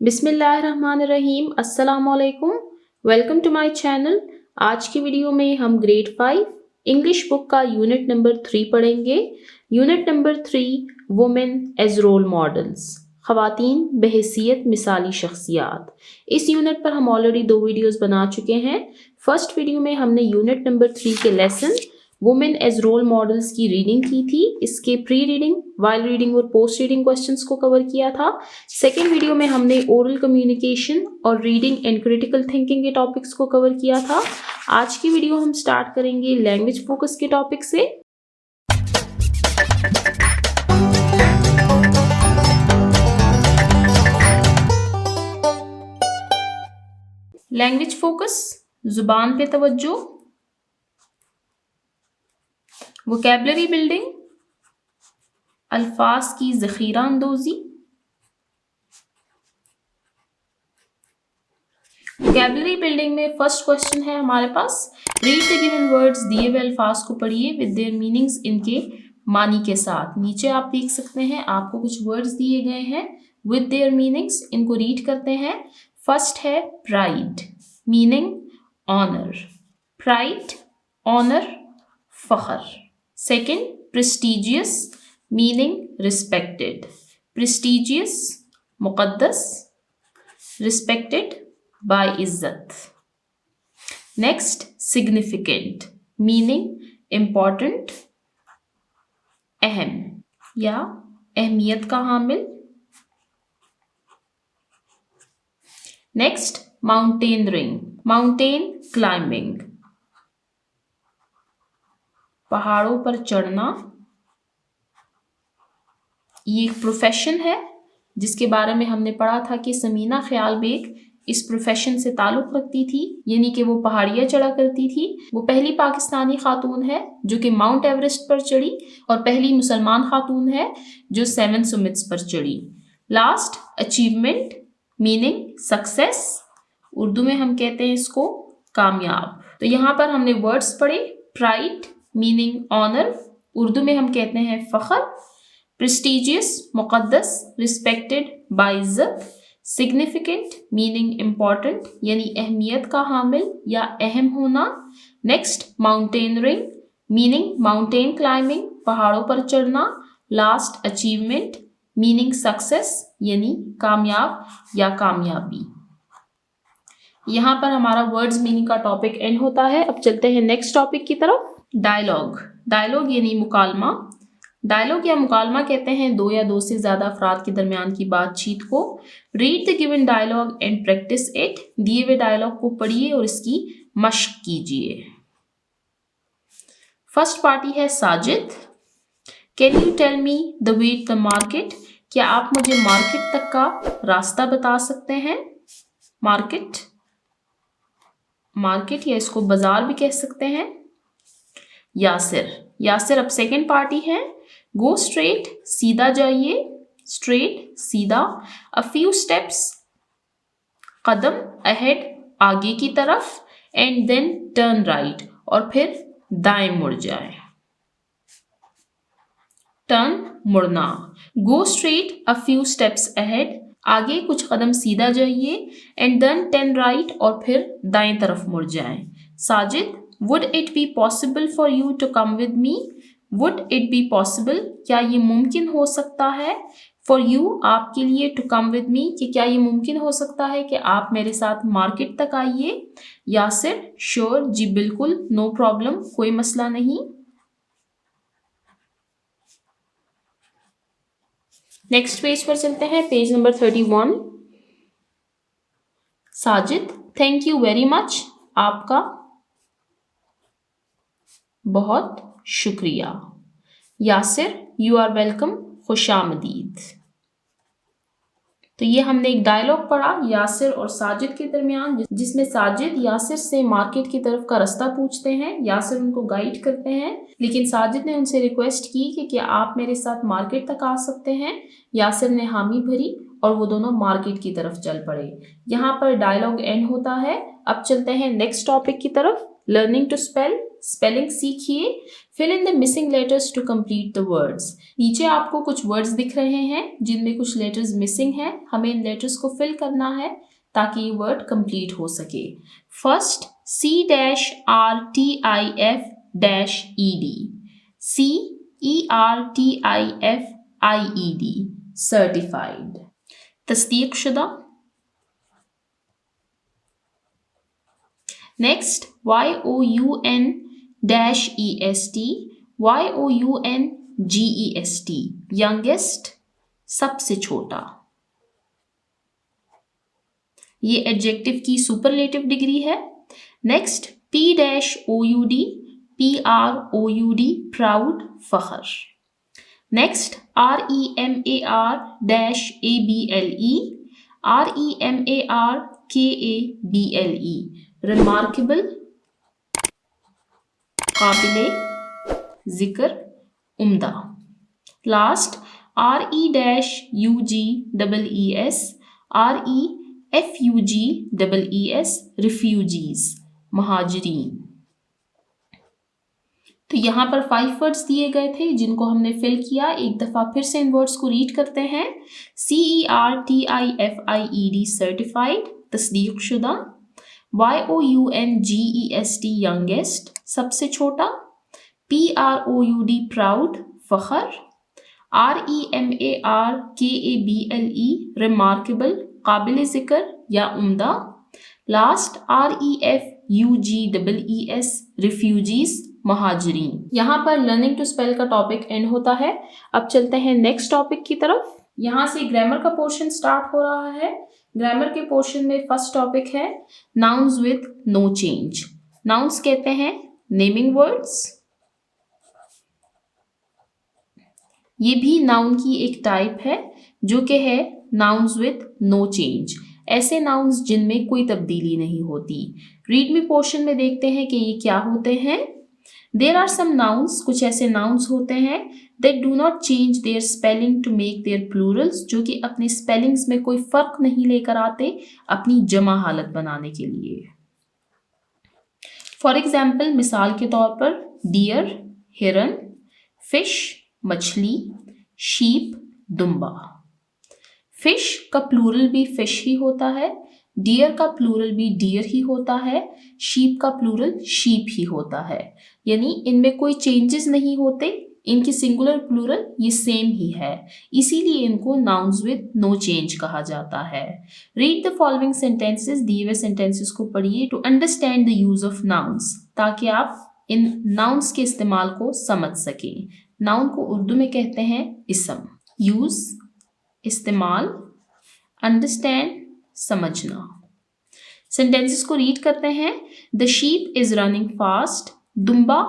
बिस्मिल्लाहिर्रहमानिर्रहीम। अस्सलामुअलैकुम। Welcome to my channel. आज की वीडियो में हम ग्रेड 5 इंग्लिश बुक का यूनिट नंबर 3 पढ़ेंगे। Unit number 3 women as role models, ख़वातीन बहैसियत मिसाली शख्सियात। इस यूनिट पर हम ऑलरेडी 2 वीडियोस बना चुके हैं। फर्स्ट वीडियो में हमने यूनिट नंबर 3 के lesson women as role models की रीडिंग की थी। इसके प्री रीडिंग, वाइल रीडिंग और पोस्ट रीडिंग क्वेश्चंस को कवर किया था। सेकेंड वीडियो में हमने ओरल कम्युनिकेशन और रीडिंग एंड क्रिटिकल थिंकिंग के टॉपिक्स को कवर किया था। आज की वीडियो हम स्टार्ट करेंगे लैंग्वेज फोकस के टॉपिक से। लैंग्वेज फोकस, जुबान पे तवज्जो, वोकैबुलरी बिल्डिंग, अल्फाज की ज़ख़ीरा अंदोज़ी। वोकैबुलरी बिल्डिंग में फर्स्ट क्वेश्चन है हमारे पास, रीड द गिवन वर्ड्स, दिए हुए अल्फाज को पढ़िए विद देयर मीनिंग्स, इनके मानी के साथ। नीचे आप देख सकते हैं आपको कुछ वर्ड्स दिए गए हैं विद देयर मीनिंग्स, इनको रीड करते हैं। फर्स्ट है pride, meaning honour, pride honour फख्र। Second prestigious, meaning respected, prestigious मुक़द्दस, रिस्पेक्टेड बाय इज्जत। नेक्स्ट सिग्निफिकेंट, मीनिंग इम्पॉर्टेंट, अहम या अहमियत का हामिल। नेक्स्ट माउंटेनरिंग, माउंटेन क्लाइंबिंग, पहाड़ों पर चढ़ना। ये एक प्रोफेशन है जिसके बारे में हमने पढ़ा था कि समीना ख्याल बेग इस प्रोफेशन से ताल्लुक़ रखती थी, यानी कि वो पहाड़ियाँ चढ़ा करती थी। वो पहली पाकिस्तानी खातून है जो कि माउंट एवरेस्ट पर चढ़ी और पहली मुसलमान खातून है जो 7 सुमिट्स पर चढ़ी। Last achievement, meaning success, Urdu में हम कहते हैं इसको कामयाब। तो यहाँ पर हमने वर्ड्स पढ़े, प्राइड मीनिंग ऑनर, उर्दू में हम कहते हैं फ़ख्र, प्रेस्टिजियस मुक़द्दस, रिस्पेक्टेड बाइज़्ज़त, सिग्निफिकेंट मीनिंग इम्पॉर्टेंट यानी अहमियत का हामिल या अहम होना। Next mountaineering, meaning mountain climbing, पहाड़ों पर चढ़ना। लास्ट अचीवमेंट, मीनिंग सक्सेस यानी कामयाब या कामयाबी। यहाँ पर हमारा वर्ड्स मीनिंग का टॉपिक एंड होता है। अब चलते हैं नेक्स्ट टॉपिक की तरफ। डायलॉग, डायलॉग यानी मुकालमा। डायलॉग या मुकालमा कहते हैं दो या दो से ज़्यादा अफराद के दरमियान की बातचीत को। Read the given dialogue and practice it, दिए हुए डायलॉग को पढ़िए और इसकी मश्क कीजिए। फर्स्ट पार्टी है Sajid, can you tell me the way to the market, क्या आप मुझे मार्केट तक का रास्ता बता सकते हैं। मार्केट, मार्केट या इसको बाजार भी कह सकते हैं। यासिर, यासिर अब सेकेंड पार्टी है। गो स्ट्रेट, सीधा जाइए, स्ट्रेट सीधा। A few steps, Kadam, ahead आगे की तरफ, एंड देन टर्न राइट और फिर दाएं मुड़ जाए। टर्न मुड़ना, go straight a few steps ahead, आगे कुछ कदम सीधा जाइए, एंड देन टर्न राइट और फिर दाएं तरफ मुड़ जाए। Sajid, would it be possible for you to come with me, would it be possible क्या ये मुमकिन हो सकता है, फॉर यू आपके लिए, टू कम विद मी कि क्या ये मुमकिन हो सकता है कि आप मेरे साथ मार्केट तक आइए। यासिर, श्योर जी बिल्कुल, नो प्रॉब्लम कोई मसला नहीं। नेक्स्ट पेज पर चलते हैं, page number 31। Sajid, thank you very much, आपका बहुत शुक्रिया। यासिर, यू आर वेलकम, खुशामदीद। तो ये हमने एक डायलॉग पढ़ा यासिर और साजिद के दरमियान, जिसमें साजिद यासिर से मार्केट की तरफ का रास्ता पूछते हैं, यासिर उनको गाइड करते हैं, लेकिन साजिद ने उनसे रिक्वेस्ट की कि क्या आप मेरे साथ मार्केट तक आ सकते हैं। यासिर ने हामी भरी और वो दोनों मार्केट की तरफ चल पड़े। यहाँ पर डायलॉग एंड होता है। अब चलते हैं नेक्स्ट टॉपिक की तरफ, लर्निंग टू स्पेल। स्पेलिंग सीखिए। Fill in the missing letters to complete the words. नीचे आपको कुछ वर्ड्स दिख रहे हैं जिनमें कुछ लेटर्स मिसिंग हैं। हमें इन लेटर्स को फिल करना है ताकि ये वर्ड कंप्लीट हो सके। फर्स्ट, CRTIF-ED, CERTIFIED, सर्टिफाइड, तस्दीक शुदा। नेक्स्ट, YOUN-EST, यंगेस्ट, सबसे छोटा। ये एडजेक्टिव की सुपरलेटिव डिग्री है। नेक्स्ट, P-OUD, PROUD, प्राउड, फखर। नेक्स्ट, REMARKABLE, रिमार्केबल, काबिले जिक्र, उम्दा। लास्ट, REFUGEES, रिफ्यूजीज, महाजरीन। तो यहाँ पर 5 वर्ड्स दिए गए थे जिनको हमने फिल किया। एक दफ़ा फिर से इन वर्ड्स को रीड करते हैं। CERTIFIED, सर्टिफाइड, तस्दीक शुदा। YOUNGEST, यंगेस्ट, सबसे छोटा। PROUD, प्राउड, फखर। REMARKABLE, रिमार्केबल, काबिल जिक्र या उम्दा। लास्ट, REFUGEES, रिफ्यूजीज, महाजरीन। यहाँ पर लर्निंग टू स्पेल का टॉपिक एंड होता है। अब चलते हैं नेक्स्ट टॉपिक की तरफ। यहाँ से ग्रामर का पोर्शन स्टार्ट हो रहा है। ग्रामर के पोर्शन में फर्स्ट टॉपिक है nouns with no change. Nouns कहते हैं नेमिंग वर्ड्स। ये भी नाउन की एक टाइप है जो कि है नाउन्स विद नो चेंज। ऐसे नाउन्स जिनमें कोई तब्दीली नहीं होती। रीड मी पोर्शन में देखते हैं कि ये क्या होते हैं। देयर आर सम नाउन्स, कुछ ऐसे नाउन्स होते हैं that do not change their spelling to make their plurals, जो कि अपने स्पेलिंग्स में कोई फर्क नहीं लेकर आते अपनी जमा हालत बनाने के लिए। फॉर एग्जाम्पल, मिसाल के तौर पर डियर, हिरन, फिश, मछली, शीप, दुम्बा। फिश का प्लूरल भी फिश ही होता है, डियर का प्लूरल भी डियर ही होता है, शीप का प्लूरल शीप ही होता है। यानी इनमें कोई चेंजेस नहीं होते, इनकी सिंगुलर प्लूरल ये सेम ही है, इसीलिए इनको नाउन्स विद नो चेंज कहा जाता है। रीड द फॉलोइंग सेंटेंसेस, दिए हुए सेंटेंसेस को पढ़िए to understand the use of nouns, ताकि आप इन नाउन्स के इस्तेमाल को समझ सकें। नाउन को उर्दू में कहते हैं इसम। यूज, इस्तेमाल, अंडरस्टैंड, समझना। सेंटेंसेस को रीड करते हैं। The sheep is running fast, दुम्बा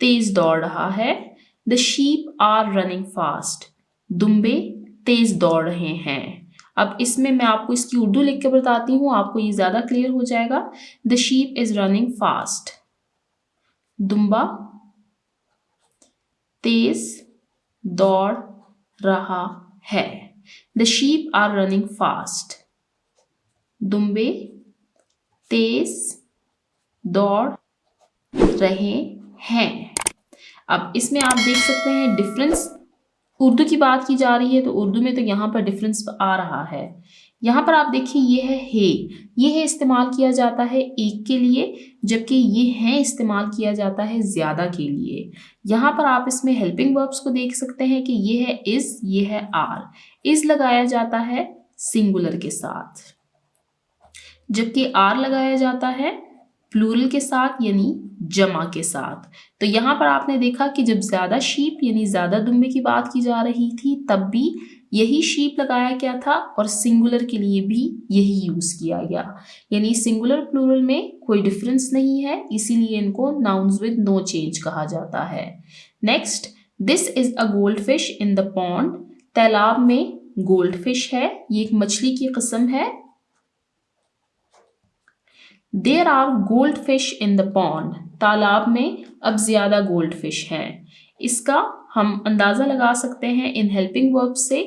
तेज दौड़ रहा है। The sheep are running fast, दुम्बे तेज दौड़ रहे हैं। अब इसमें मैं आपको इसकी उर्दू लिख के बताती हूँ, आपको ये ज्यादा क्लियर हो जाएगा। The sheep is running fast, दुम्बा तेज दौड़ रहा है। The sheep are running fast, दुम्बे तेज दौड़ रहे हैं। अब इसमें आप देख सकते हैं डिफरेंस। उर्दू की बात की जा रही है तो उर्दू में तो यहाँ पर डिफरेंस आ रहा है। यहाँ पर आप देखिए ये है हे, ये है इस्तेमाल किया जाता है एक के लिए, जबकि ये है इस्तेमाल किया जाता है ज्यादा के लिए। यहाँ पर आप इसमें हेल्पिंग वर्ब्स को देख सकते हैं कि ये है इज, ये है आर। इज लगाया जाता है सिंगुलर के साथ, जबकि आर लगाया जाता है प्लूरल के साथ यानी जमा के साथ। तो यहाँ पर आपने देखा कि जब ज्यादा शीप यानी ज्यादा दुम्बे की बात की जा रही थी तब भी यही शीप लगाया गया था और सिंगुलर के लिए भी यही यूज किया गया, यानी सिंगुलर प्लूरल में कोई डिफरेंस नहीं है, इसीलिए इनको नाउन्स विद नो चेंज कहा जाता है। Next, this is a gold fish in the pond. तालाब में गोल्ड फिश है, ये एक मछली की किस्म है। There are gold fish in the pond, तालाब में अब ज्यादा गोल्ड फिश हैं। इसका हम अंदाजा लगा सकते हैं इन हेल्पिंग वर्ब से।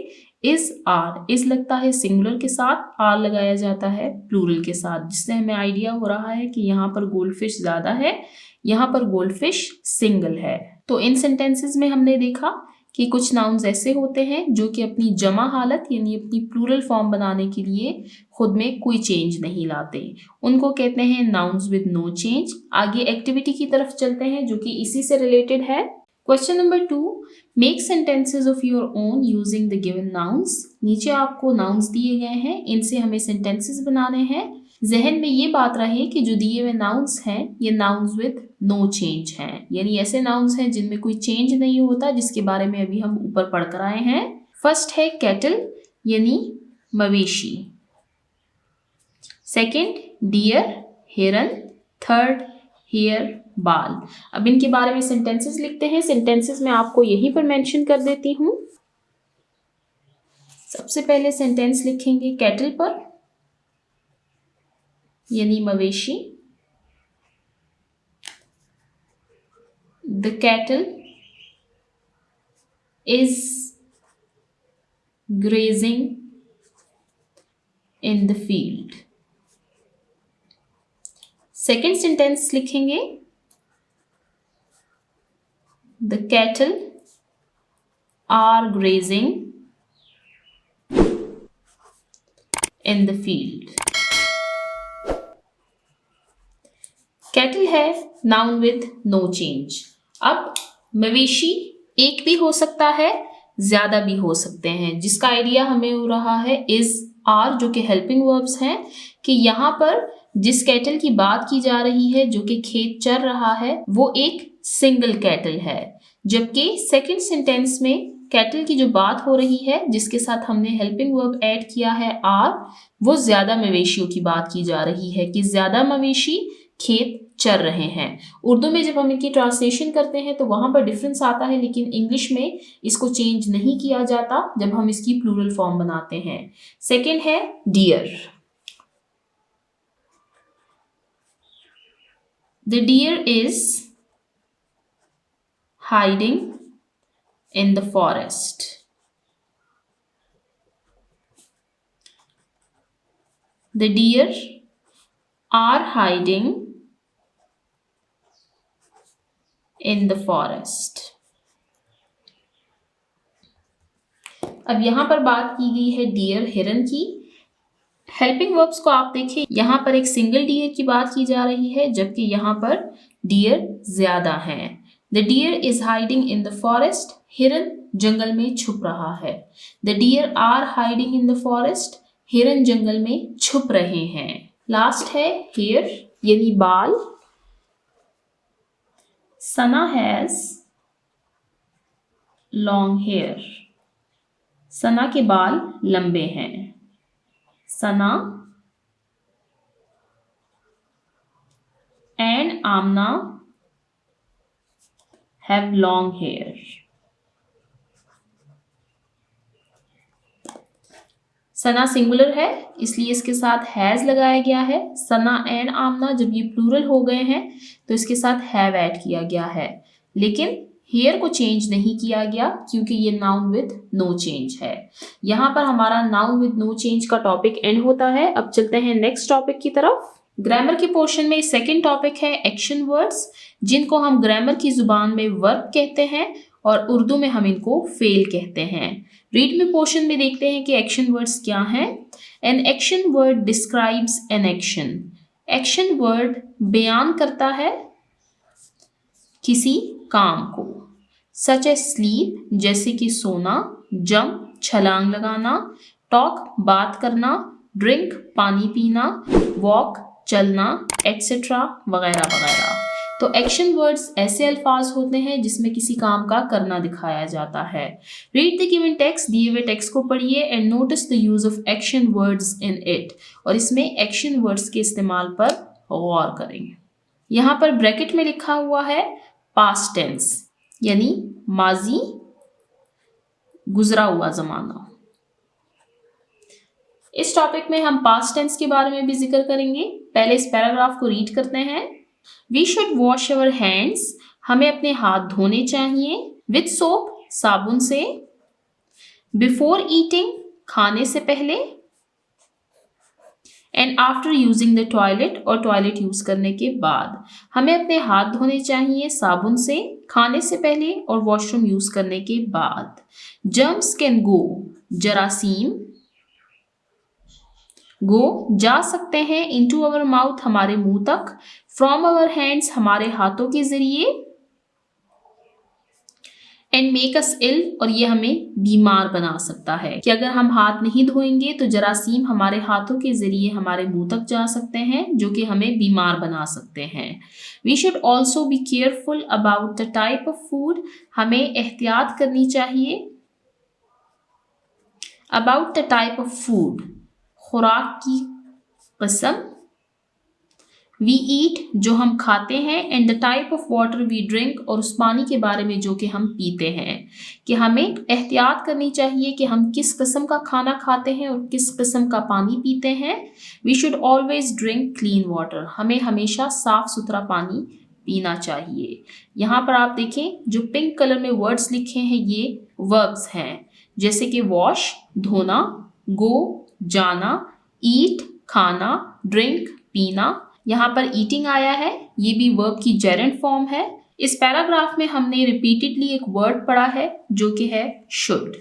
इज आर, इज लगता है सिंगुलर के साथ, आर लगाया जाता है प्लूरल के साथ, जिससे हमें आइडिया हो रहा है कि यहाँ पर गोल्डफिश ज्यादा है, यहाँ पर गोल्डफिश सिंगल है। तो इन सेंटेंसेस में हमने देखा कि कुछ नाउन्स ऐसे होते हैं जो कि अपनी जमा हालत यानी अपनी प्लूरल फॉर्म बनाने के लिए खुद में कोई चेंज नहीं लाते, उनको कहते हैं नाउन्स विद नो चेंज। आगे एक्टिविटी की तरफ चलते हैं जो कि इसी से रिलेटेड है। Question number 2, make sentences of your own using the given nouns. नीचे आपको नाउन्स दिए गए हैं, इनसे हमें सेंटेंसेस बनाने हैं। जहन में ये बात रहे कि जो दिए हुए नाउन्स हैं ये नाउन्स विद नो चेंज हैं, यानी ऐसे नाउन्स हैं जिनमें कोई चेंज नहीं होता, जिसके बारे में अभी हम ऊपर पढ़ कर आए हैं। फर्स्ट है कैटल यानी मवेशी, सेकंड डियर हिरन, थर्ड हेयर बाल। अब इनके बारे में सेंटेंसेस लिखते हैं। सेंटेंसेस मैं आपको यहीं पर मेंशन कर देती हूं। सबसे पहले सेंटेंस लिखेंगे कैटल पर यानी मवेशी। The cattle is grazing in the field. Second sentence लिखेंगे The cattle are grazing in the field. Cattle है नाउन विद नो चेंज। अब मवेशी एक भी हो सकता है, ज्यादा भी हो सकते हैं, जिसका आइडिया हमें हो रहा है इज आर जो कि हेल्पिंग वर्ब्स हैं, कि यहाँ पर जिस कैटल की बात की जा रही है जो कि खेत चर रहा है वो एक सिंगल कैटल है, जबकि सेकंड सेंटेंस में कैटल की जो बात हो रही है जिसके साथ हमने हेल्पिंग वर्ब ऐड किया है आर, वो ज्यादा मवेशियों की बात की जा रही है कि ज्यादा मवेशी खेत चर रहे हैं। उर्दू में जब हम इनकी ट्रांसलेशन करते हैं तो वहां पर डिफरेंस आता है, लेकिन इंग्लिश में इसको चेंज नहीं किया जाता जब हम इसकी प्लूरल फॉर्म बनाते हैं। सेकंड है deer. The deer is hiding in the forest. The deer are hiding in the forest. अब यहां पर बात की गई है डियर हिरन की। हेल्पिंग वर्ब्स को आप देखिए, यहां पर एक सिंगल डियर की बात की जा रही है, जबकि यहां पर डियर ज्यादा हैं। The deer is hiding in the forest, हिरन जंगल में छुप रहा है। The deer are hiding in the forest, हिरन जंगल में छुप रहे हैं। लास्ट है हेयर यानी बाल। Sana has long hair, Sana के बाल लंबे हैं। Sana and Amna have long hair. Sana singular है इसलिए इसके साथ हैज लगाया गया है। सना एंड आमना जब ये प्लूरल हो गए हैं तो इसके साथ हैव ऐड किया गया है, लेकिन हेयर को चेंज नहीं किया गया क्योंकि ये नाउन विद नो चेंज है। यहाँ पर हमारा नाउन विद नो चेंज का टॉपिक एंड होता है। अब चलते हैं नेक्स्ट टॉपिक की तरफ। ग्रामर के पोर्शन में सेकंड टॉपिक है एक्शन वर्ड्स, जिनको हम ग्रामर की जुबान में वर्ब कहते हैं और उर्दू में हम इनको फेल कहते हैं। रीड में पोर्शन में देखते हैं कि एक्शन वर्ड्स क्या हैं। An action word describes an action. Action word बयान करता है किसी काम को, सच एज स्लीप जैसे कि सोना, जंप छलांग लगाना, टॉक बात करना, ड्रिंक पानी पीना, वॉक चलना, एटसेट्रा वगैरह वगैरह। तो एक्शन वर्ड्स ऐसे अल्फाज होते हैं जिसमें किसी काम का करना दिखाया जाता है। रीड द गिवन टेक्स्ट, दिए हुए टेक्स्ट को पढ़िए and notice the use of action words in it, और इसमें एक्शन वर्ड्स के इस्तेमाल पर गौर करेंगे। यहाँ पर ब्रैकेट में लिखा हुआ है पास्ट टेंस यानी माजी गुजरा हुआ जमाना। इस टॉपिक में हम पास्ट टेंस के बारे में भी जिक्र करेंगे। पहले इस पैराग्राफ को रीड करते हैं। We should wash our hands, हमें अपने हाथ धोने चाहिए, विथ सोप साबुन से। बिफोर ईटिंग, खाने से पहले, and after using the toilet, और टॉयलेट यूज करने के बाद। हमें अपने हाथ धोने चाहिए साबुन से खाने से पहले और वॉशरूम यूज करने के बाद। जर्म्स कैन गो, जरासीम गो जा सकते हैं, इनटू अवर माउथ हमारे मुंह तक, फ्रॉम अवर हैंड्स हमारे हाथों के जरिए, एंड मेक अस इल, और ये हमें बीमार बना सकता है कि अगर हम हाथ नहीं धोएंगे तो जरासीम हमारे हाथों के जरिए हमारे मुंह तक जा सकते हैं, जो कि हमें बीमार बना सकते हैं। We should also be careful about the type of food, हमें एहतियात करनी चाहिए about the type of food, खुराक की किस्म, वी ईट जो हम खाते हैं, and the type of water we drink, और उस पानी के बारे में जो कि हम पीते हैं, कि हमें एहतियात करनी चाहिए कि हम किस किस्म का खाना खाते हैं और किस किस्म का पानी पीते हैं। We should always drink clean water, हमें हमेशा साफ सुथरा पानी पीना चाहिए। यहाँ पर आप देखें जो पिंक कलर में वर्ड्स लिखे हैं ये वर्ब्स हैं, जैसे कि वॉश धोना, गो जाना, ईट खाना, ड्रिंक पीना। यहाँ पर ईटिंग आया है, ये भी वर्ब की जेरेंट फॉर्म है। इस पैराग्राफ में हमने रिपीटेडली एक वर्ड पढ़ा है जो कि है शुड।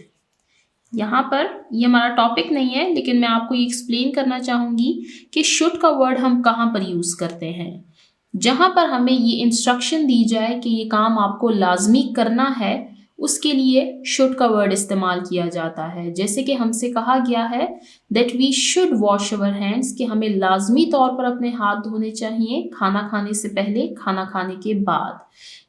यहाँ पर ये हमारा टॉपिक नहीं है, लेकिन मैं आपको ये एक्सप्लेन करना चाहूंगी कि शुड का वर्ड हम कहाँ पर यूज करते हैं। जहाँ पर हमें ये इंस्ट्रक्शन दी जाए कि ये काम आपको लाजमी करना है, उसके लिए शुड का वर्ड इस्तेमाल किया जाता है। जैसे कि हमसे कहा गया है that we should wash our hands, कि हमें लाजमी तौर पर अपने हाथ धोने चाहिए खाना खाने से पहले, खाना खाने के बाद।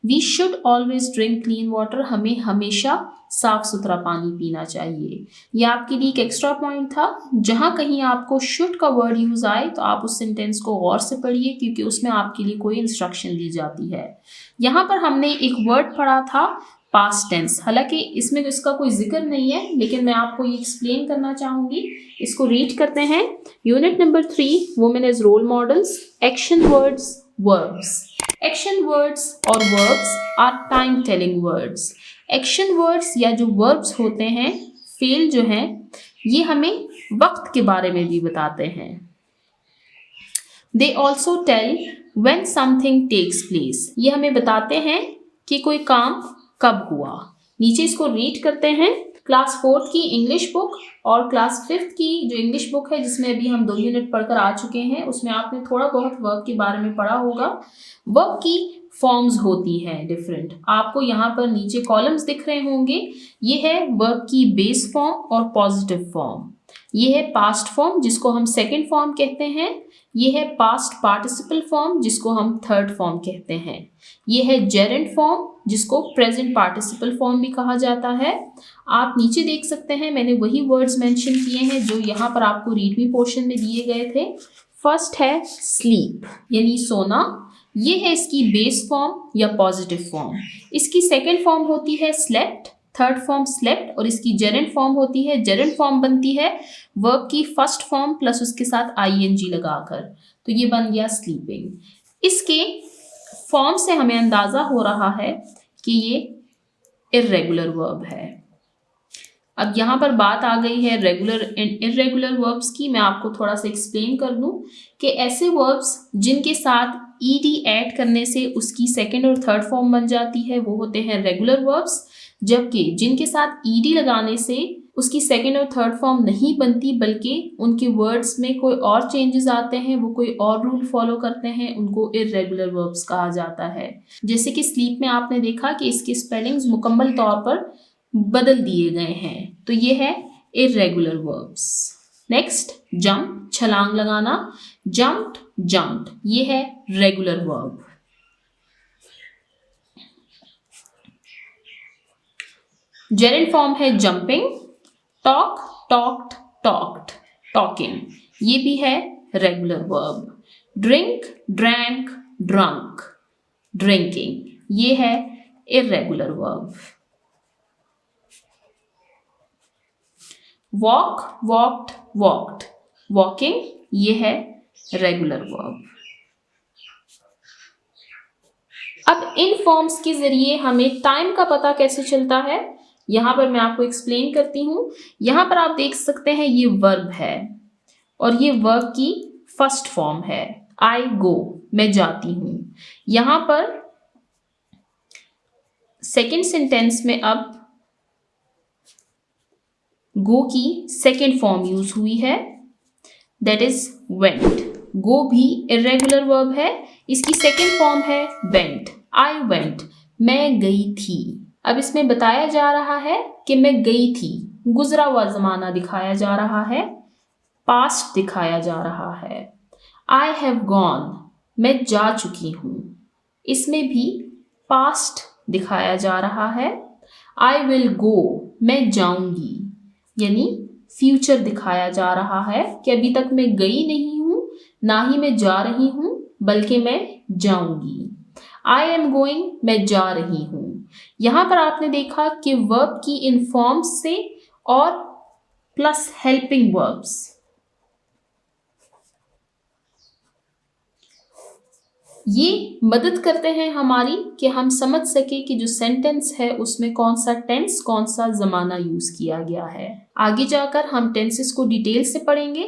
We should always drink clean water, हमें हमेशा साफ सुथरा पानी पीना चाहिए। यह आपके लिए एक एक्स्ट्रा पॉइंट था। जहां कहीं आपको शुड का वर्ड यूज आए तो आप उस सेंटेंस को गौर से पढ़िए, क्योंकि उसमें आपके लिए कोई इंस्ट्रक्शन दी जाती है। यहाँ पर हमने एक वर्ड पढ़ा था पास्ट टेंस, हालांकि इसमें तो इसका कोई जिक्र नहीं है, लेकिन मैं आपको ये एक्सप्लेन करना चाहूंगी। इसको रीड करते हैं। Unit number 3, women as role models, action words, verbs. Action words और verbs are time telling words. Action words या जो वर्ब्स होते हैं, फेल जो हैं, ये हमें वक्त के बारे में भी बताते हैं। They also tell when something takes place, ये हमें बताते हैं कि कोई काम कब हुआ। नीचे इसको रीड करते हैं। क्लास 4th की इंग्लिश बुक और क्लास 5th की जो इंग्लिश बुक है, जिसमें अभी हम 2 यूनिट पढ़कर आ चुके हैं, उसमें आपने थोड़ा बहुत वर्ब के बारे में पढ़ा होगा। वर्ब की फॉर्म्स होती हैं डिफरेंट, आपको यहाँ पर नीचे कॉलम्स दिख रहे होंगे। ये है वर्ब की बेस फॉर्म और पॉजिटिव फॉर्म। ये है पास्ट फॉर्म जिसको हम सेकंड फॉर्म कहते हैं। ये है पास्ट पार्टिसिपल फॉर्म जिसको हम थर्ड फॉर्म कहते हैं। ये है जेरेंट फॉर्म जिसको प्रेजेंट पार्टिसिपल फॉर्म भी कहा जाता है। आप नीचे देख सकते हैं, मैंने वही वर्ड्स मेंशन किए हैं जो यहाँ पर आपको रीडमी पोर्शन में दिए गए थे। फर्स्ट है स्लीप यानी सोना, ये है इसकी बेस फॉर्म या पॉजिटिव फॉर्म। इसकी सेकेंड फॉर्म होती है स्लेप्ट, थर्ड फॉर्म स्लेप्ट, और इसकी जेरेंट फॉर्म होती है, जेरेंट फॉर्म बनती है वर्ब की फर्स्ट फॉर्म प्लस उसके साथ आईएनजी लगाकर, तो ये बन गया स्लीपिंग। इसके फॉर्म से हमें अंदाजा हो रहा है कि ये इर्रेगुलर वर्ब है। अब यहाँ पर बात आ गई है रेगुलर एंड इर्रेगुलर वर्ब्स की। मैं आपको थोड़ा सा एक्सप्लेन कर दूं कि ऐसे वर्ब्स जिनके साथ ईडी ऐड करने से उसकी सेकेंड और थर्ड फॉर्म बन जाती है वो होते हैं रेगुलर वर्ब्स, जबकि जिनके साथ ईडी लगाने से उसकी सेकेंड और थर्ड फॉर्म नहीं बनती बल्कि उनके वर्ड्स में कोई और चेंजेस आते हैं, वो कोई और रूल फॉलो करते हैं, उनको इर्रेगुलर वर्ब्स कहा जाता है। जैसे कि स्लीप में आपने देखा कि इसके स्पेलिंग्स मुकम्मल तौर पर बदल दिए गए हैं, तो ये है इर्रेगुलर वर्ब्स। नेक्स्ट जंप, छलांग लगाना, जंप्ड जंप्ड, ये है रेगुलर वर्ब। जेरेंट फॉर्म है jumping, talk talked talked, talking, ये भी है regular verb. Drink drank drunk, drinking, ये है irregular verb. Walk walked walked, walking, ये है रेगुलर वर्ब। अब इन फॉर्म्स के जरिए हमें टाइम का पता कैसे चलता है, यहाँ पर मैं आपको एक्सप्लेन करती हूँ। यहाँ पर आप देख सकते हैं ये वर्ब है और ये वर्ब की फर्स्ट फॉर्म है आई गो, मैं जाती हूँ। यहाँ पर सेकेंड सेंटेंस में अब गो की सेकेंड फॉर्म यूज हुई है, दैट इज वेंट। गो भी इर्रेगुलर वर्ब है, इसकी सेकेंड फॉर्म है वेंट। आई वेंट, मैं गई थी। अब इसमें बताया जा रहा है कि मैं गई थी, गुजरा हुआ जमाना दिखाया जा रहा है, पास्ट दिखाया जा रहा है। आई हैव गॉन, मैं जा चुकी हूँ, इसमें भी पास्ट दिखाया जा रहा है। आई विल गो, मैं जाऊंगी, यानी फ्यूचर दिखाया जा रहा है कि अभी तक मैं गई नहीं हूं, ना ही मैं जा रही हूं, बल्कि मैं जाऊंगी। आई एम गोइंग, मैं जा रही हूं। यहां पर आपने देखा कि वर्ब की इन फॉर्म्स से और प्लस हेल्पिंग वर्ब्स, ये मदद करते हैं हमारी कि हम समझ सके कि जो सेंटेंस है उसमें कौन सा टेंस, कौन सा जमाना यूज किया गया है। आगे जाकर हम टेंसेस को डिटेल से पढ़ेंगे।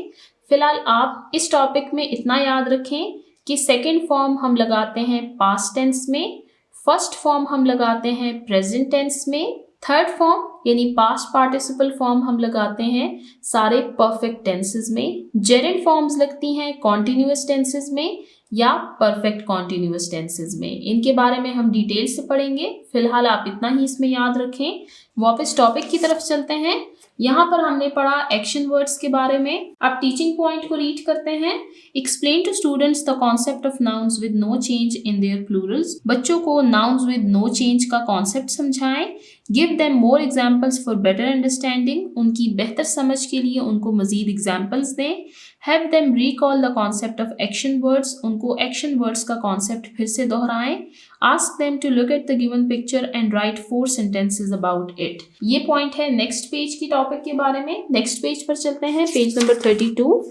फिलहाल आप इस टॉपिक में इतना याद रखें कि सेकेंड फॉर्म हम लगाते हैं पास्ट टेंस में, फर्स्ट फॉर्म हम लगाते हैं प्रेजेंट टेंस में, थर्ड फॉर्म यानी पास्ट पार्टिसिपल फॉर्म हम लगाते हैं सारे परफेक्ट टेंसेस में, जेरेंट फॉर्म्स लगती हैं कॉन्टिन्यूअस टेंसेस में या परफेक्ट कॉन्टिन्यूअस टेंसेस में। इनके बारे में हम डिटेल से पढ़ेंगे। फिलहाल आप इतना ही इसमें याद रखें। वापस टॉपिक की तरफ चलते हैं। यहाँ पर हमने पढ़ा एक्शन वर्ड्स के बारे में। अब टीचिंग पॉइंट को रीड करते हैं। Explain to students the concept of nouns with no change in their plurals. बच्चों को नाउन्स विद नो चेंज का कॉन्सेप्ट समझाएं। Give them more examples for better understanding. उनकी बेहतर समझ के लिए उनको मजीद एग्जाम्पल्स दें। Have them recall the concept of action words. उनको एक्शन वर्ड्स का कॉन्सेप्ट फिर से दोहराएं। Ask them to look at the given picture and write 4 sentences about it. ये पॉइंट है नेक्स्ट पेज की टॉपिक के बारे में। नेक्स्ट पेज पर चलते हैं, पेज नंबर 32।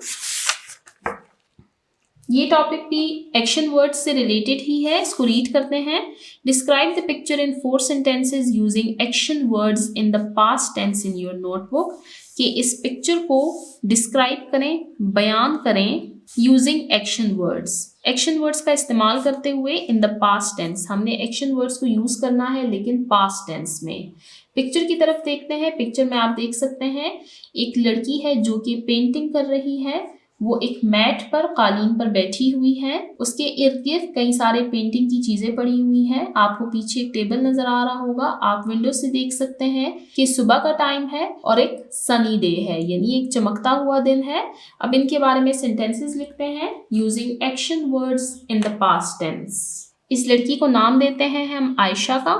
ये टॉपिक भी एक्शन वर्ड्स से रिलेटेड ही है, इसको रीड करते हैं। Describe the picture in 4 sentences using action words in the past tense in your notebook. कि इस पिक्चर को डिस्क्राइब करें, बयान करें using action words. Action words का इस्तेमाल करते हुए इन द पास्ट टेंस। हमने एक्शन वर्ड्स को यूज करना है लेकिन पास्ट टेंस में। पिक्चर की तरफ देखते हैं। पिक्चर में आप देख सकते हैं एक लड़की है जो कि पेंटिंग कर रही है। वो एक मैट पर, कालीन पर बैठी हुई है। उसके इर्द गिर्द कई सारे पेंटिंग की चीजें पड़ी हुई हैं। आपको पीछे एक टेबल नजर आ रहा होगा। आप विंडो से देख सकते हैं कि सुबह का टाइम है और एक सनी डे है, यानी एक चमकता हुआ दिन है। अब इनके बारे में सेंटेंसेस लिखते हैं using action words in the past tense. इस लड़की को नाम देते हैं हम आयशा का।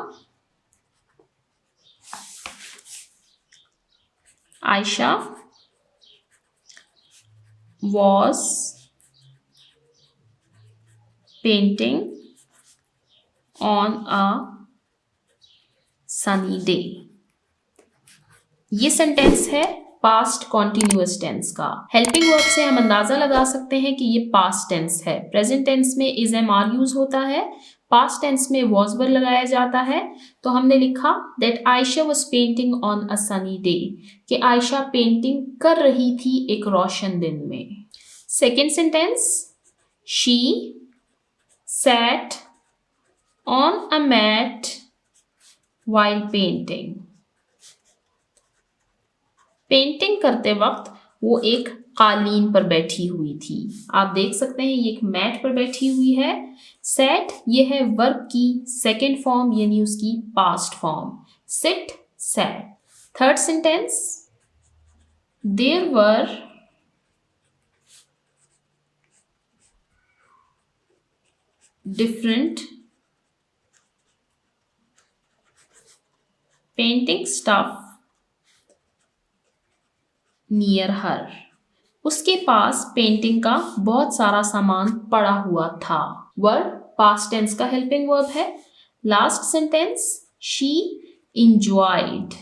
Ayesha was painting on a sunny day। ये सेंटेंस है पास्ट कॉन्टिन्यूअस टेंस का। हेल्पिंग वर्ब से हम अंदाजा लगा सकते हैं कि ये पास्ट टेंस है। प्रेजेंट टेंस में इज एम आर यूज होता है, पास्ट टेंस में was वर लगाया जाता है। तो हमने लिखा that Ayesha was painting on a sunny day, कि आयशा पेंटिंग कर रही थी एक रोशन दिन में। Second sentence, she sat on a mat while painting। Painting करते वक्त वो एक कालीन पर बैठी हुई थी। आप देख सकते हैं ये एक मैट पर बैठी हुई है। सेट ये है वर्ब की सेकेंड फॉर्म, यानी उसकी past form. Sit, sat. Third sentence, there were different painting stuff near her. उसके पास पेंटिंग का बहुत सारा सामान पड़ा हुआ था। वर्ब पास्ट टेंस का हेल्पिंग वर्ब है। Last sentence, she enjoyed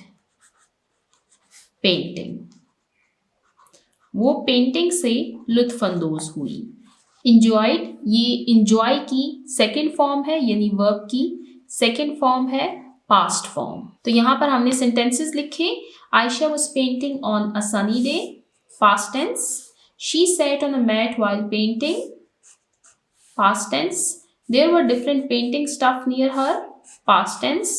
painting. वो पेंटिंग से लुत्फानंदोज हुई। इंजॉयड, ये इंजॉय की सेकेंड फॉर्म है, यानी वर्ब की सेकेंड फॉर्म है पास्ट फॉर्म। तो यहाँ पर हमने सेंटेंसेस लिखे। Ayesha was painting on a sunny day, past tense. She sat on a mat while painting, past tense. There were different painting stuff near her, past tense.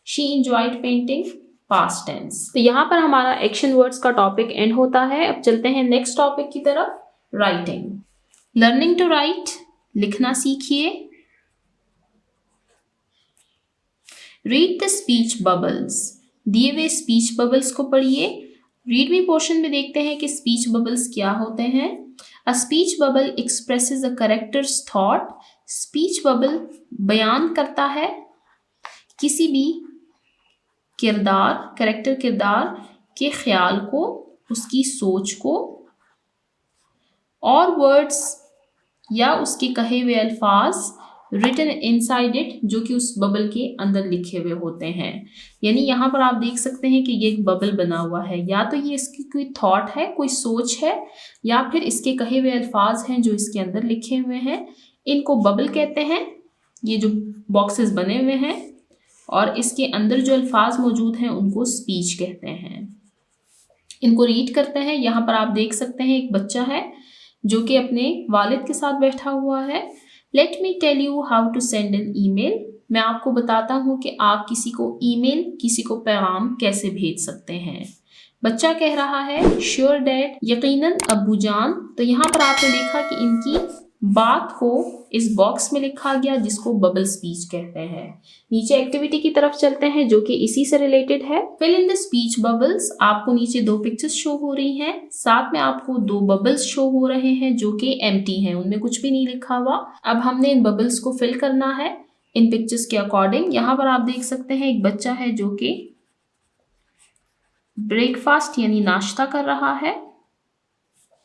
She enjoyed painting, past tense. तो यहाँ पर हमारा action words का topic end होता है। अब चलते हैं नेक्स्ट टॉपिक की तरफ, राइटिंग। लर्निंग टू राइट, लिखना सीखिए। रीड द स्पीच बबल्स, दिए हुए स्पीच बबल्स को पढ़िए। रीड मी पोर्शन में देखते हैं कि स्पीच बबल्स क्या होते हैं। A speech bubble expresses a characters thought, speech bubble बयान करता है किसी भी कैरेक्टर किरदार के ख्याल को, उसकी सोच को, और वर्ड्स या उसके कहे हुए अल्फाज रिटन इनसाइड इट, जो कि उस बबल के अंदर लिखे हुए होते हैं। यानी यहाँ पर आप देख सकते हैं कि ये एक बबल बना हुआ है, या तो ये इसकी कोई थॉट है, कोई सोच है, या फिर इसके कहे हुए अल्फाज हैं जो इसके अंदर लिखे हुए हैं। इनको बबल कहते हैं, ये जो बॉक्सेस बने हुए हैं, और इसके अंदर जो अल्फाज मौजूद हैं उनको स्पीच कहते हैं। इनको रीड करते हैं। यहाँ पर आप देख सकते हैं एक बच्चा है जो कि अपने वालिद के साथ बैठा हुआ है। Let me tell you how to send an email, मैं आपको बताता हूँ कि आप किसी को ईमेल, किसी को पैगाम कैसे भेज सकते हैं। बच्चा कह रहा है श्योर डैड, यकीनन अब्बू जान। तो यहाँ पर आपने देखा कि इनकी बात को इस बॉक्स में लिखा गया जिसको बबल स्पीच कहते हैं। नीचे एक्टिविटी की तरफ चलते हैं जो कि इसी से रिलेटेड है। Fill in the speech bubbles, आपको नीचे 2 पिक्चर्स शो हो रही हैं, साथ में आपको 2 बबल्स शो हो रहे हैं जो कि एम्प्टी हैं, उनमें कुछ भी नहीं लिखा हुआ। अब हमने इन बबल्स को फिल करना है इन पिक्चर्स के अकॉर्डिंग। यहाँ पर आप देख सकते हैं एक बच्चा है जो कि ब्रेकफास्ट यानी नाश्ता कर रहा है।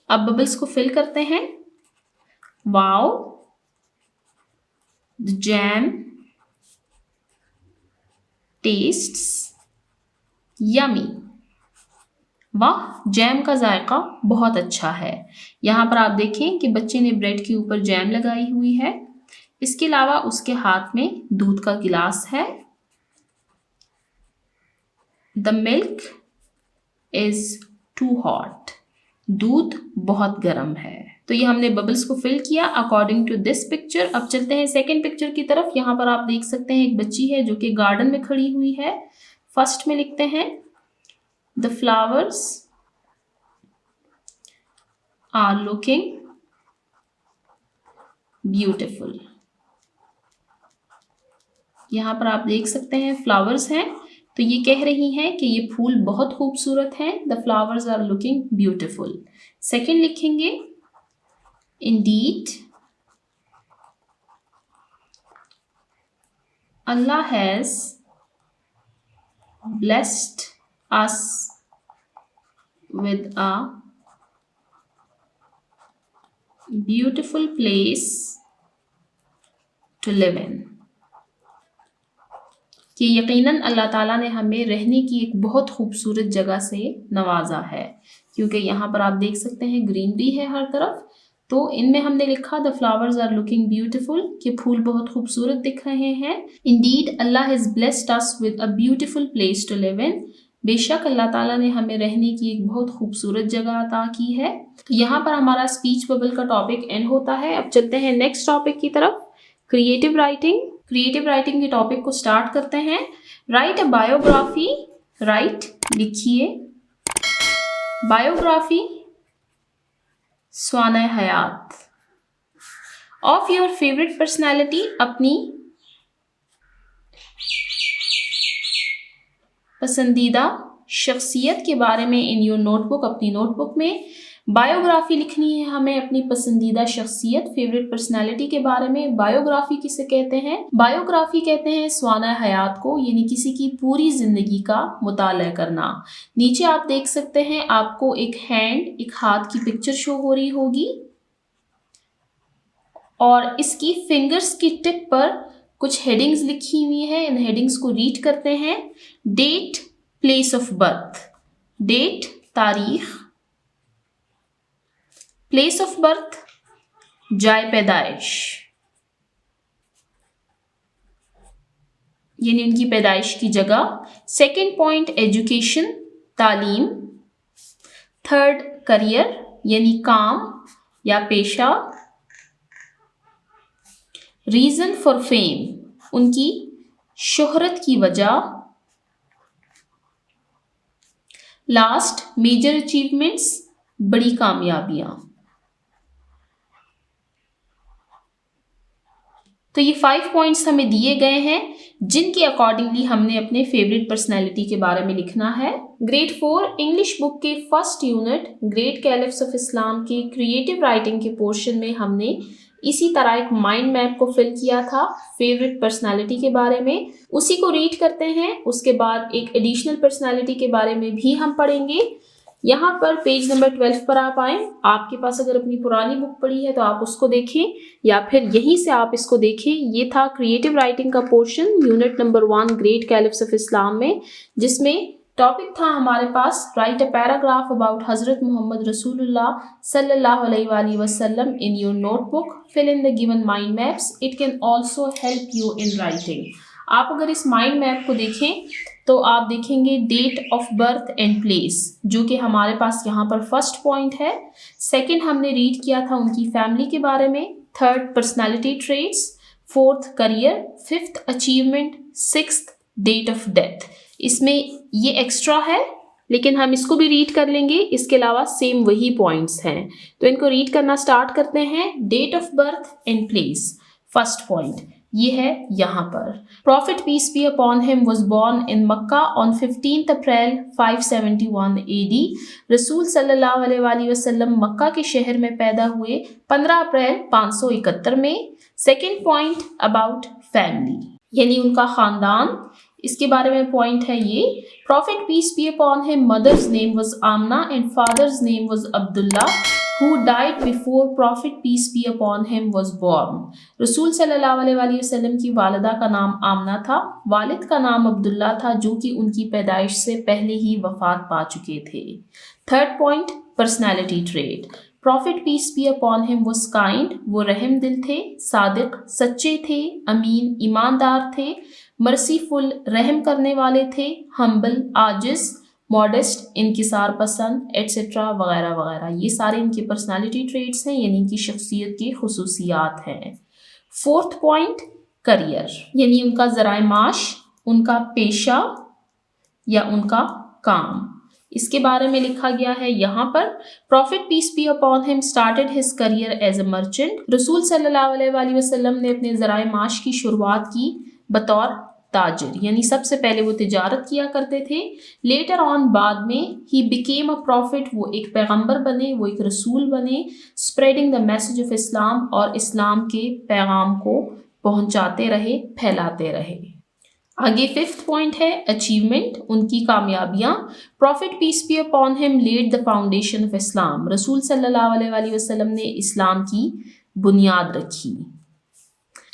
अब बबल्स को फिल करते हैं। Wow, the jam tastes yummy. वाह, जैम का जायका बहुत अच्छा है। यहाँ पर आप देखें कि बच्चे ने ब्रेड के ऊपर जैम लगाई हुई है। इसके अलावा उसके हाथ में दूध का गिलास है। The milk is too hot. दूध बहुत गर्म है। तो ये हमने बबल्स को फिल किया अकॉर्डिंग टू दिस पिक्चर। अब चलते हैं सेकंड पिक्चर की तरफ। यहाँ पर आप देख सकते हैं एक बच्ची है जो कि गार्डन में खड़ी हुई है। फर्स्ट में लिखते हैं the flowers are looking beautiful. यहाँ पर आप देख सकते हैं फ्लावर्स हैं, तो ये कह रही हैं कि ये फूल बहुत खूबसूरत हैं। The flowers are looking beautiful. Second लिखेंगे indeed Allah has blessed us with a beautiful place to live in, कि यकीनन अल्लाह ताला ने हमें रहने की एक बहुत खूबसूरत जगह से नवाजा है। क्योंकि यहाँ पर आप देख सकते हैं ग्रीनरी है हर तरफ। तो इनमें हमने लिखा the flowers are looking beautiful, कि फूल बहुत खूबसूरत दिख रहे हैं। Indeed Allah has blessed us with a beautiful place to live in, बेशक अल्लाह ताला ने हमें रहने की एक बहुत खूबसूरत जगह अता की है। तो यहाँ पर हमारा स्पीच बबल का टॉपिक एंड होता है। अब चलते हैं नेक्स्ट टॉपिक की तरफ, क्रिएटिव राइटिंग। क्रिएटिव राइटिंग के टॉपिक को स्टार्ट करते हैं। राइट अ बायोग्राफी, राइट लिखिए बायोग्राफी स्वाने हयात ऑफ योर फेवरेट पर्सनैलिटी, अपनी पसंदीदा शख्सियत के बारे में इन योर नोटबुक, अपनी नोटबुक में बायोग्राफी लिखनी है हमें अपनी पसंदीदा शख्सियत, फेवरेट पर्सनालिटी के बारे में। बायोग्राफी किसे कहते हैं? बायोग्राफी कहते हैं स्वाना हयात को, यानी किसी की पूरी जिंदगी का मुताला करना। नीचे आप देख सकते हैं आपको एक हैंड, एक हाथ की पिक्चर शो हो रही होगी और इसकी फिंगर्स की टिप पर कुछ हेडिंग्स लिखी हुई हैं। इन हेडिंग्स को रीड करते हैं। Date, place of birth, date तारीख, प्लेस ऑफ बर्थ जाए पैदाइश, यानी उनकी पैदाइश की जगह। सेकेंड पॉइंट एजुकेशन, तालीम। थर्ड करियर यानी काम या पेशा। रीजन फॉर फेम, उनकी शोहरत की वजह। लास्ट मेजर अचीवमेंट्स, बड़ी कामयाबियां। तो ये 5 पॉइंट्स हमें दिए गए हैं जिनके अकॉर्डिंगली हमने अपने फेवरेट पर्सनैलिटी के बारे में लिखना है। ग्रेड 4 इंग्लिश बुक के first unit great caliphs of इस्लाम के क्रिएटिव राइटिंग के पोर्शन में हमने इसी तरह एक माइंड मैप को फिल किया था फेवरेट पर्सनालिटी के बारे में। उसी को रीड करते हैं, उसके बाद एक एडिशनल पर्सनालिटी के बारे में भी हम पढ़ेंगे। यहाँ पर पेज नंबर 12 पर आप आए। आपके पास अगर अपनी पुरानी बुक पड़ी है तो आप उसको देखें या फिर यहीं से आप इसको देखें। ये था क्रिएटिव राइटिंग का portion unit number 1 great caliphs of Islam में, जिसमें टॉपिक था हमारे पास write a paragraph about Hazrat Muhammad रसूलुल्लाह सल्लल्लाहु अलैहि वसल्लम in your notebook, fill in the given mind maps, it can also help you in writing. आप अगर इस माइंड मैप को देखें तो आप देखेंगे date of birth and place, जो कि हमारे पास यहाँ पर फर्स्ट पॉइंट है। सेकंड हमने रीड किया था उनकी फैमिली के बारे में। Third personality traits. Fourth career. Fifth achievement. Sixth date of death. इसमें ये एक्स्ट्रा है लेकिन हम इसको भी रीड कर लेंगे, इसके अलावा सेम वही पॉइंट्स हैं। तो इनको रीड करना स्टार्ट करते हैं। Date of birth and place, first point ये है यहाँ पर। Prophet peace be upon him was born in Mecca on 15 April 571 AD। रसूल सल्लल्लाहु अलैहि वसल्लम मक्का के शहर में पैदा हुए 15 अप्रैल 571 में। सेकेंड पॉइंट अबाउट फैमिली, यानी उनका खानदान, इसके बारे में पॉइंट है ये। Prophet peace be upon him mother's name was Amina and father's name was Abdullah who died before Prophet peace be upon him was born। रसूल सल्लल्लाहु अलैहि वसल्लम की वालिदा का नाम आमना था, वालिद का नाम अब्दुल्ला था, जो कि उनकी पैदाइश से पहले ही वफात पा चुके थे। Third point personality trait. Prophet peace be upon him was kind, वो रहम दिल थे, सादिक सच्चे थे, अमीन ईमानदार थे, मर्सीफुल रहम करने वाले थे, हम्बल आजिज, मॉडेस्ट इनकिसार पसंद, एट्सेट्रा वगैरह वगैरह। ये सारे इनके पर्सनालिटी ट्रेट्स हैं, यानी इनकी शख्सियत की खुसूसियात हैं। फोर्थ पॉइंट करियर, यानी उनका ज़राए माश, उनका पेशा या उनका काम, इसके बारे में लिखा गया है यहाँ पर। Prophet peace be upon him started his career as a merchant. रसूल सल्लल्लाहु अलैहि वसल्लम ने अपने ज़राए माश की शुरुआत की बतौर ताजिर, यानी सबसे पहले वो तिजारत किया करते थे। लेटर ऑन, बाद में, ही बिकेम अ प्रॉफिट, वो एक पैगंबर बने, वो एक रसूल बने। Spreading the message of Islam, और इस्लाम के पैगाम को पहुंचाते रहे, फैलाते रहे। आगे फिफ्थ पॉइंट है अचीवमेंट, उनकी कामयाबियां। Prophet peace be upon him led the foundation of Islam. रसूल सल्लल्लाहु अलैहि वसल्लम ने इस्लाम की बुनियाद रखी।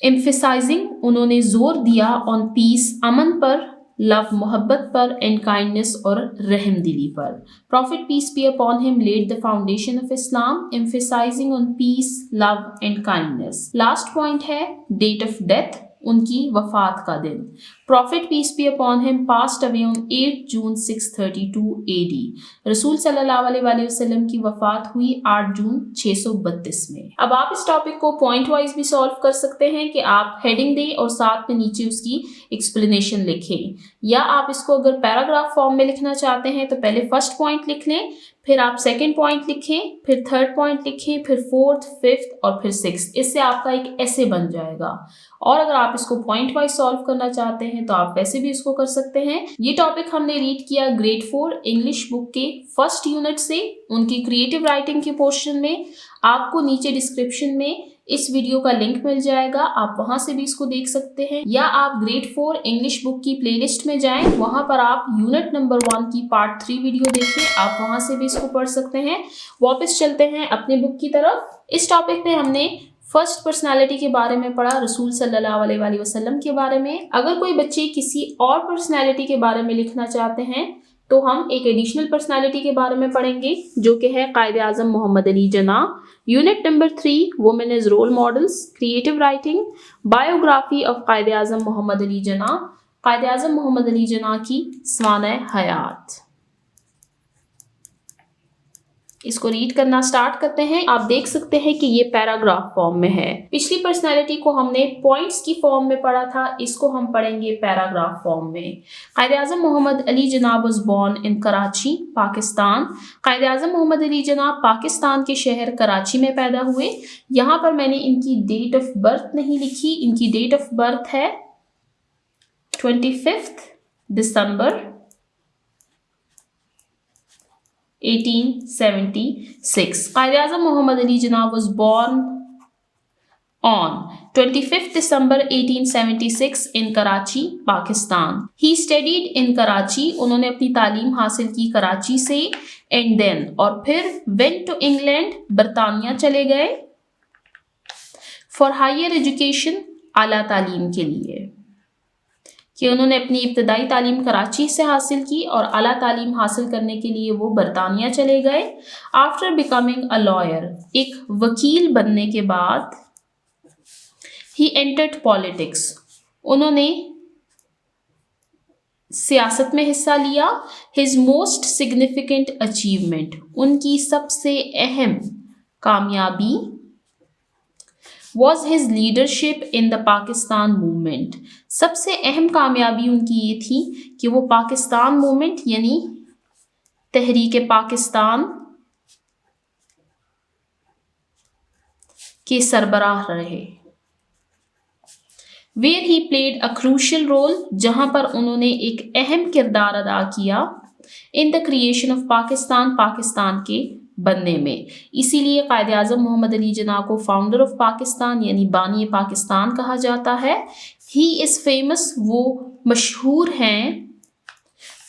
एम्फेसाइजिंग, उन्होंने जोर दिया ऑन पीस, अमन पर, लव मोहब्बत पर, एंड काइंडनेस और रहमदिली पर। Prophet peace be upon him led the foundation of Islam, emphasising on peace, love and kindness. Last point date of of डेथ, उनकी वफात का दिन। Prophet peace be upon him passed away on 8 June 632 AD। रसूल सल्लल्लाहु अलैहि वसल्लम की वफात हुई 8 जून 632 में। अब आप इस टॉपिक को पॉइंट वाइज भी सॉल्व कर सकते हैं कि आप हेडिंग दें और साथ में नीचे उसकी एक्सप्लेनेशन लिखें, या आप इसको अगर पैराग्राफ फॉर्म में लिखना चाहते हैं तो पहले फर्स्ट पॉइंट लिख लें, फिर आप सेकेंड पॉइंट लिखें, फिर थर्ड पॉइंट लिखें, फिर फोर्थ, फिफ्थ और फिर सिक्स्थ। इससे आपका एक ऐसे बन जाएगा। और अगर आप इसको पॉइंट वाइज सॉल्व करना चाहते हैं तो आप वैसे भी इसको कर सकते हैं। ये टॉपिक हमने रीड किया ग्रेड 4 इंग्लिश बुक के फर्स्ट यूनिट से, उनकी क्रिएटिव राइटिंग के पोर्शन में। आपको नीचे डिस्क्रिप्शन में इस वीडियो का लिंक मिल जाएगा, आप वहां से भी इसको देख सकते हैं, या आप ग्रेड 4 इंग्लिश बुक की प्लेलिस्ट में जाएं, वहां पर आप यूनिट नंबर 1 की पार्ट 3 वीडियो देखें, आप वहां से भी इसको पढ़ सकते हैं। वापस चलते हैं अपने बुक की तरफ। इस टॉपिक में हमने फर्स्ट पर्सनालिटी के बारे में पढ़ा, रसूल सल्लल्लाहु अलैहि वसल्लम के बारे में। अगर कोई बच्चे किसी और पर्सनालिटी के बारे में लिखना चाहते हैं तो हम एक एडिशनल पर्सनालिटी के बारे में पढ़ेंगे, जो कि है Quaid Azam Mohammad Ali Jinnah. Unit number 3 women as role models, creative writing, biography of Quaid Azam Mohammad Ali Jinnah. Quaid e Azam Mohammad Ali Jinnah की सवाना हयात। इसको रीड करना स्टार्ट करते हैं। आप देख सकते हैं कि ये पैराग्राफ फॉर्म में है। पिछली पर्सनैलिटी को हमने पॉइंट्स की फॉर्म में पढ़ा था, इसको हम पढ़ेंगे पैराग्राफ फॉर्म में। Quaid e Azam Mohammad Ali Jinnah was born in Karachi, Pakistan. Quaid e Azam Mohammad Ali Jinnah Pakistan के शहर कराची में पैदा हुए। यहाँ पर मैंने इनकी डेट ऑफ बर्थ नहीं लिखी, इनकी डेट ऑफ बर्थ है 25 December 1876. Quaid-e-Azam Mohammad Ali Jinnah was born on 25 December 1876 in Karachi, Pakistan. He studied in Karachi. उन्होंने अपनी तालीम हासिल की कराची से and then और फिर went to England, बरतानिया चले गए for higher education, आला तालीम के लिए, कि उन्होंने अपनी इब्तदाई तालीम कराची से हासिल की और आला तालीम हासिल करने के लिए वो बरतानिया चले गए। आफ्टर बिकमिंग अ लॉयर, एक वकील बनने के बाद, ही एंटर्ड पॉलिटिक्स, उन्होंने सियासत में हिस्सा लिया। हिज मोस्ट सिग्निफिकेंट अचीवमेंट, उनकी सबसे अहम कामयाबी, was his leadership in the Pakistan movement. सबसे अहम कामयाबी उनकी ये थी कि वो पाकिस्तान मूवमेंट यानी तहरीक पाकिस्तान के सरबराह रहे। Where he played a crucial role, जहां पर उन्होंने एक अहम किरदार अदा किया in the creation of Pakistan, Pakistan के बनने में। इसीलिए कायद-ए-आज़म मोहम्मद अली जिन्ना को फाउंडर ऑफ पाकिस्तान यानी बानी पाकिस्तान कहा जाता है। ही इज़ फेमस, वो मशहूर हैं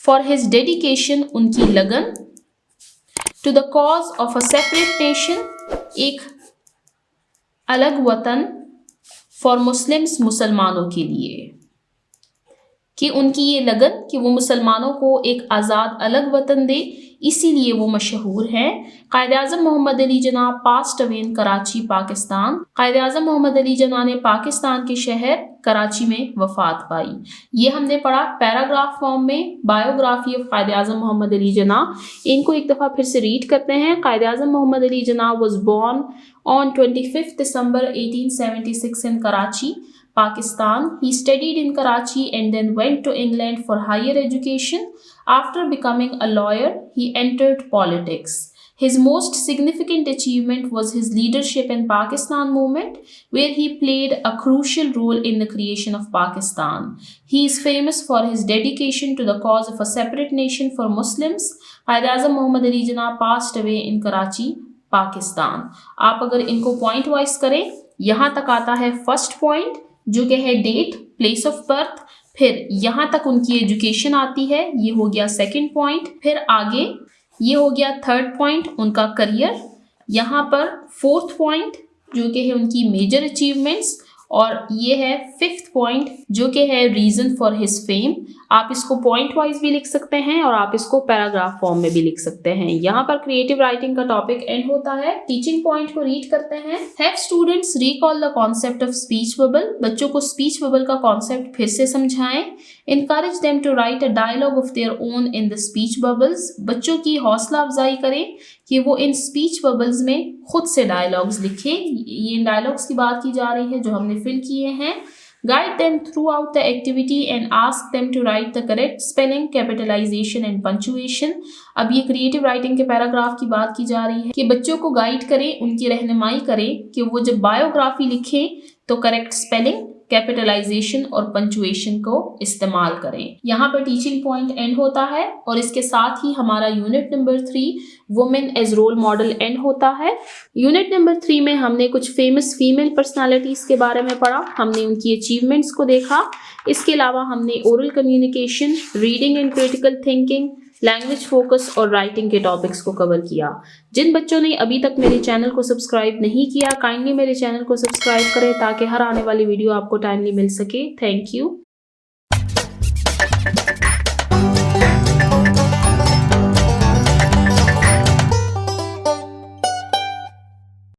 फॉर हिज डेडिकेशन, उनकी लगन, to the cause of a separate nation, एक अलग वतन, फॉर मुस्लिम्स, मुसलमानों के लिए, कि उनकी ये लगन कि वो मुसलमानों को एक आज़ाद अलग वतन दे, इसीलिए वो मशहूर हैं। Quaid e Azam Mohammad Ali Jinnah passed away in Karachi, Pakistan. Quaid e Azam Mohammad Ali Jinnah ने पाकिस्तान के शहर कराची में वफात पाई। ये हमने पढ़ा पैराग्राफ फॉर्म में, बायोग्राफी ऑफ कायद-ए-आज़म मोहम्मद अली जिन्ना। इनको एक दफ़ा फिर से रीड करते हैं। Quaid e Azam Mohammad Ali Jinnah was born on 25 December 1876 in Karachi, Pakistan. He studied in Karachi and then went to England for higher education. After becoming a lawyer, he entered politics. His most significant achievement was his leadership in Pakistan movement, where he played a crucial role in the creation of Pakistan. He is famous for his dedication to the cause of a separate nation for Muslims. Qaid-e-Azam Muhammad Ali Jinnah passed away in Karachi, Pakistan. आप अगर इनको point wise करें, यहाँ तक आता है first point जो कि है डेट, प्लेस ऑफ बर्थ, फिर यहाँ तक उनकी एजुकेशन आती है, ये हो गया सेकंड पॉइंट, फिर आगे ये हो गया थर्ड पॉइंट उनका करियर, यहाँ पर फोर्थ पॉइंट जो कि है उनकी मेजर अचीवमेंट्स, और ये है फिफ्थ पॉइंट जो कि है रीजन फॉर हिज फेम। आप इसको पॉइंट वाइज भी लिख सकते हैं और आप इसको पैराग्राफ फॉर्म में भी लिख सकते हैं। यहाँ पर क्रिएटिव राइटिंग का टॉपिक एंड होता है। टीचिंग पॉइंट को रीड करते हैं। Have students recall the concept of speech bubble, बच्चों को स्पीच बबल का कॉन्सेप्ट फिर से समझाएं। Encourage them to write a dialogue of their own in the speech bubbles, बच्चों की हौसला अफजाई करें कि वो इन स्पीच बबल्स में खुद से डायलॉग्स लिखें। ये इन डायलॉग्स की बात की जा रही है जो हमने फिल किए हैं। Guide them throughout the activity and ask them to write the correct spelling, capitalization and punctuation. अब ये क्रिएटिव राइटिंग के पैराग्राफ की बात की जा रही है कि बच्चों को गाइड करें, उनकी रहनुमाई करें कि वो जब बायोग्राफी लिखें तो करेक्ट स्पेलिंग, कैपिटलाइजेशन और पंचुएशन को इस्तेमाल करें। यहाँ पर टीचिंग पॉइंट एंड होता है और इसके साथ ही हमारा unit number 3 women as role model and होता है। यूनिट नंबर 3 में हमने कुछ फेमस फीमेल पर्सनालिटीज के बारे में पढ़ा, हमने उनकी अचीवमेंट्स को देखा। इसके अलावा हमने oral communication, reading and critical thinking, language focus और राइटिंग के टॉपिक्स को कवर किया। जिन बच्चों ने अभी तक मेरे चैनल को सब्सक्राइब नहीं किया, काइंडली मेरे चैनल को सब्सक्राइब करें ताकि हर आने वाली वीडियो आपको टाइमली मिल सके। Thank you.